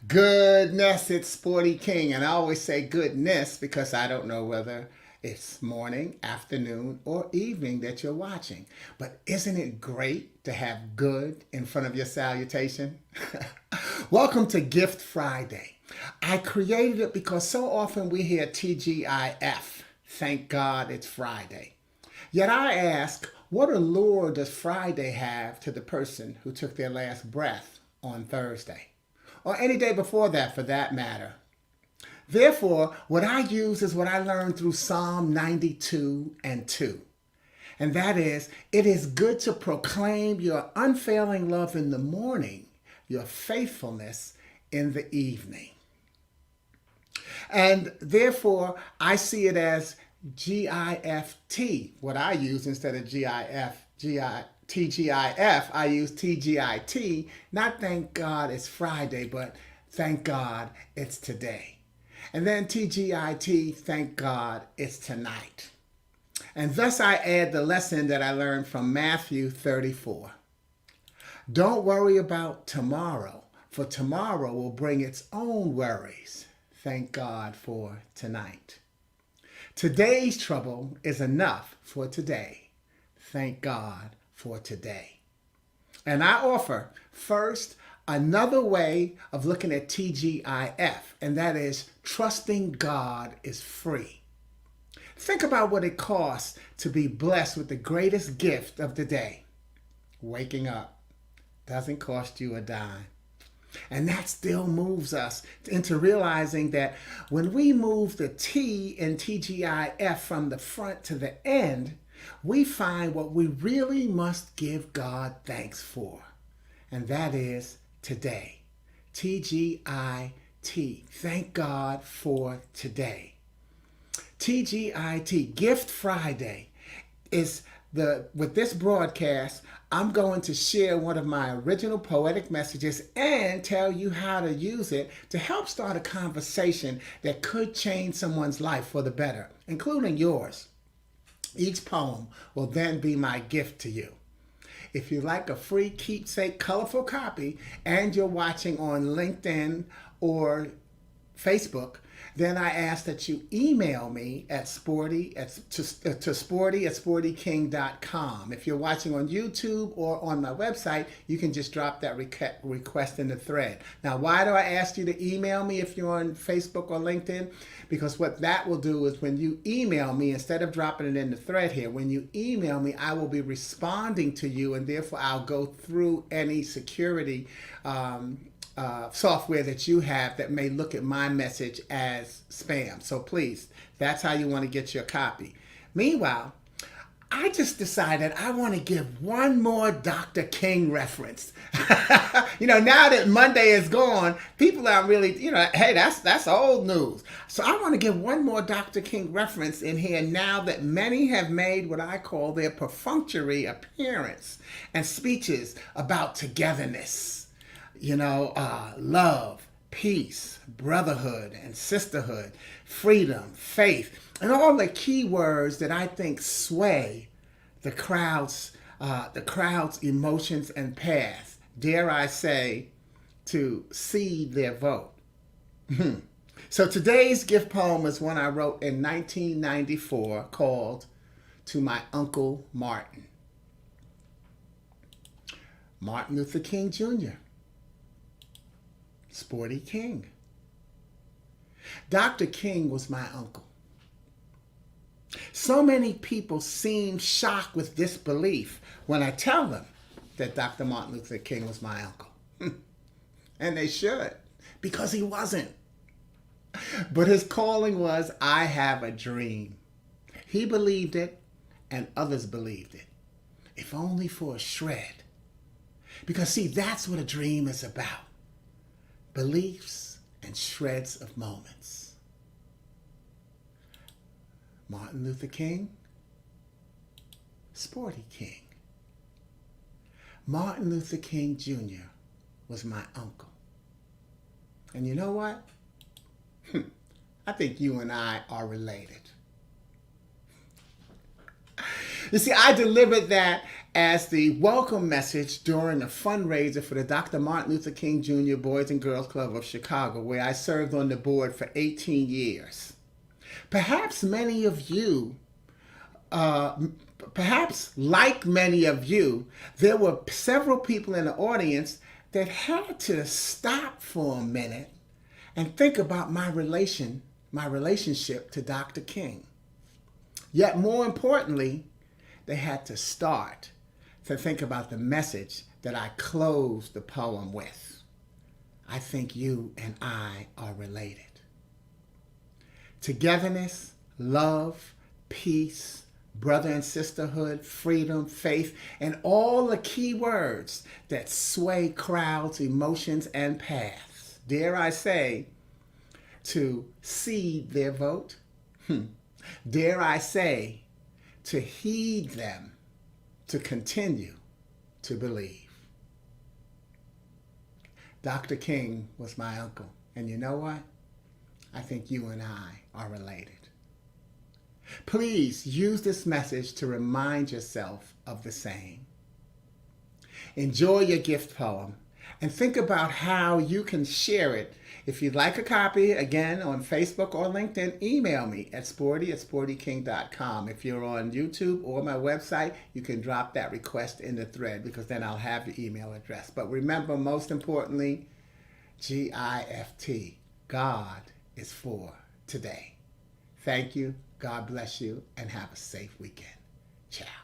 Goodness, it's Sporty King. And I always say goodness because I don't know whether it's morning, afternoon, or evening that you're watching. But isn't it great to have good in front of your salutation? Welcome to Gift Friday. I created it because so often we hear TGIF. Thank God it's Friday. Yet I ask, what allure does Friday have to the person who took their last breath on Thursday? Or any day before that for that matter. Therefore, what I use is what I learned through Psalm 92 and 2. And that is, it is good to proclaim your unfailing love in the morning, your faithfulness in the evening. And therefore, I see it as GIFT, what I use instead of TGIF, I use TGIT, not thank God it's Friday, but thank God it's today. And then TGIT, thank God it's tonight. And thus I add the lesson that I learned from Matthew 34. Don't worry about tomorrow, for tomorrow will bring its own worries. Thank God for tonight. Today's trouble is enough for today. Thank God for today. And I offer first another way of looking at TGIF, and that is trusting God is free. Think about what it costs to be blessed with the greatest gift of the day. Waking up doesn't cost you a dime. And that still moves us into realizing that when we move the T in TGIF from the front to the end, we find what we really must give God thanks for. And that is today. TGIT. Thank God for today. TGIT. Gift Friday is with this broadcast, I'm going to share one of my original poetic messages and tell you how to use it to help start a conversation that could change someone's life for the better, including yours. Each poem will then be my gift to you. If you like a free keepsake colorful copy and you're watching on LinkedIn or Facebook, then I ask that you email me at sporty at sportyking.com. If you're watching on YouTube or on my website, you can just drop that request in the thread. Now, why do I ask you to email me if you're on Facebook or LinkedIn? Because what that will do is when you email me, instead of dropping it in the thread here, when you email me, I will be responding to you, and therefore I'll go through any security software that you have that may look at my message as spam. So please, that's how you want to get your copy. Meanwhile, I just decided I want to give one more Dr. King reference. Now that Monday is gone, people aren't really, hey, that's old news. So I want to give one more Dr. King reference in here now that many have made what I call their perfunctory appearance and speeches about togetherness. Love, peace, brotherhood, and sisterhood, freedom, faith, and all the key words that I think sway the crowd's emotions and path. Dare I say, to seed their vote. So today's gift poem is one I wrote in 1994 called "To My Uncle Martin." Martin Luther King Jr. Sporty King. Dr. King was my uncle. So many people seem shocked with disbelief when I tell them that Dr. Martin Luther King was my uncle. And they should, because he wasn't. But his calling was, I have a dream. He believed it, and others believed it, if only for a shred. Because see, that's what a dream is about. Beliefs and shreds of moments. Martin Luther King, Sporty King. Martin Luther King Jr. was my uncle. And you know what? I think you and I are related. You see, I delivered that as the welcome message during a fundraiser for the Dr. Martin Luther King Jr. Boys and Girls Club of Chicago, where I served on the board for 18 years. Perhaps many of you, perhaps like many of you, there were several people in the audience that had to stop for a minute and think about my relationship to Dr. King. Yet more importantly, they had to start to think about the message that I closed the poem with. I think you and I are related. Togetherness, love, peace, brother and sisterhood, freedom, faith, and all the key words that sway crowds, emotions, and paths. Dare I say, to seed their vote? Dare I say, to heed them, to continue to believe. Dr. King was my uncle, and you know what? I think you and I are related. Please use this message to remind yourself of the same. Enjoy your gift poem and think about how you can share it. If you'd like a copy, again, on Facebook or LinkedIn, email me at sporty@sportyking.com. If you're on YouTube or my website, you can drop that request in the thread because then I'll have your email address. But remember, most importantly, GIFT, God is for today. Thank you. God bless you and have a safe weekend. Ciao.